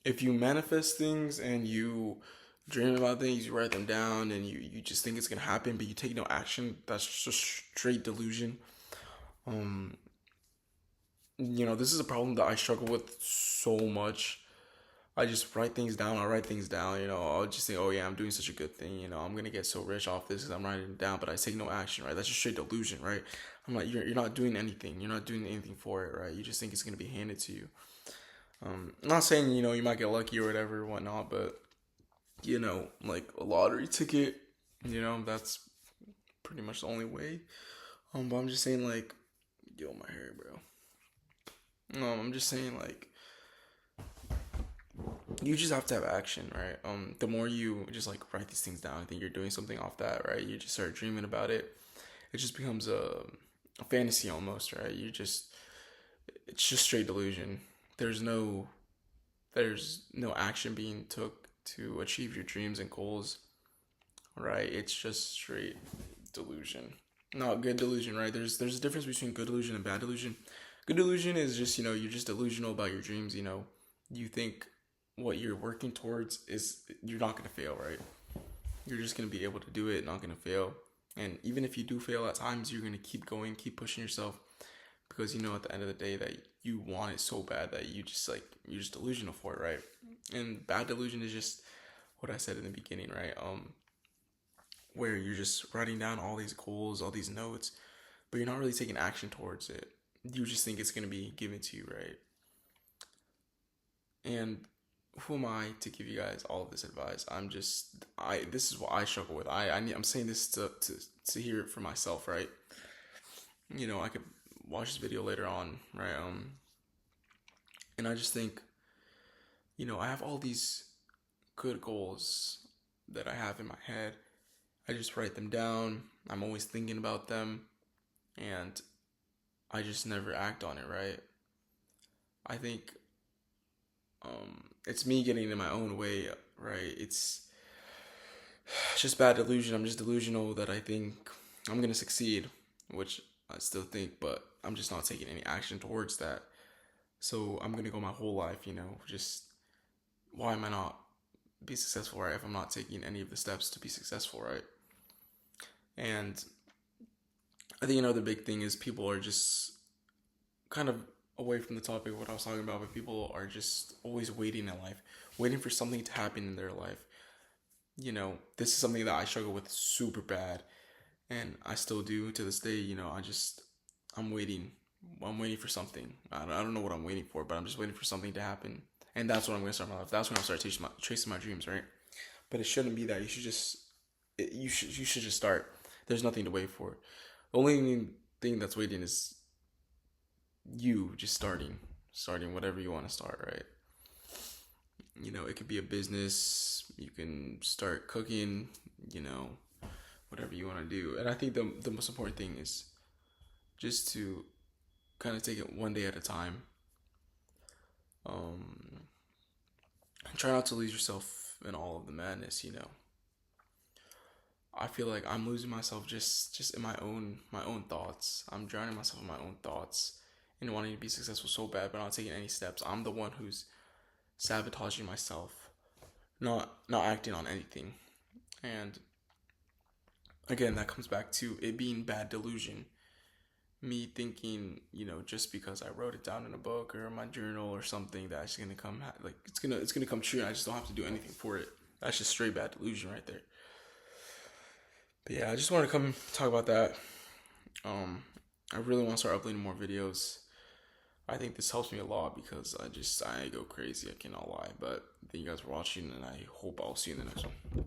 if you manifest things and you dream about things, you write them down, and you just think it's gonna happen, but you take no action, that's just straight delusion. Um, this is a problem that I struggle with so much. I just write things down. I write things down. I'll just think, oh yeah, I'm doing such a good thing. I'm gonna get so rich off this because I'm writing it down, but I take no action. Right? That's just straight delusion. Right? I'm like, you're not doing anything. You're not doing anything for it. Right? You just think it's gonna be handed to you. I'm not saying you might get lucky or whatever, whatnot, but like a lottery ticket. That's pretty much the only way. But I'm just saying, like, yo, my hair, bro. I'm just saying, like, you just have to have action, right? The more you just like write these things down, I think you're doing something off that, right? You just start dreaming about it. It just becomes a fantasy almost, right? It's just straight delusion. There's no, there's no action being took to achieve your dreams and goals, right? It's just straight delusion. Not good delusion, right? There's a difference between good delusion and bad delusion. Good delusion is just you're just delusional about your dreams. You think what you're working towards is you're not gonna fail, right? You're just gonna be able to do it, not gonna fail. And even if you do fail at times, you're gonna keep going, keep pushing yourself because at the end of the day that you want it so bad that you're just delusional for it, right? And bad delusion is just what I said in the beginning, right? Where you're just writing down all these goals, all these notes, but you're not really taking action towards it. You just think it's gonna be given to you, right? And who am I to give you guys all of this advice? This is what I struggle with. I'm saying this to hear it for myself, right? I could watch this video later on, right? And I just think, I have all these good goals that I have in my head. I just write them down. I'm always thinking about them, and I just never act on it, right? I think it's me getting in my own way, right? It's just bad delusion. I'm just delusional that I think I'm gonna succeed, which I still think, but I'm just not taking any action towards that. So I'm gonna go my whole life, just why am I not be successful, right? If I'm not taking any of the steps to be successful, right? And I think another big thing is people are just kind of away from the topic of what I was talking about, but people are just always waiting in life, waiting for something to happen in their life. This is something that I struggle with super bad, and I still do to this day. I'm waiting. I'm waiting for something. I don't know what I'm waiting for, but I'm just waiting for something to happen, and that's when I'm gonna start my life. That's when I'll start chasing my dreams, right? But it shouldn't be that. You should just start. There's nothing to wait for. The only thing that's waiting is you just starting whatever you want to start, right? It could be a business. You can start cooking. Whatever you want to do. And I think the most important thing is just to kind of take it one day at a time. Try not to lose yourself in all of the madness. I feel like I'm losing myself just in my own thoughts. I'm drowning myself in my own thoughts and wanting to be successful so bad, but not taking any steps. I'm the one who's sabotaging myself, not acting on anything. And again, that comes back to it being bad delusion. Me thinking, just because I wrote it down in a book or in my journal or something, that it's gonna come like it's gonna come true, and I just don't have to do anything for it. That's just straight bad delusion right there. But yeah, I just wanted to come talk about that. I really want to start uploading more videos. I think this helps me a lot because I go crazy. I cannot lie. But thank you guys for watching, and I hope I'll see you in the next one.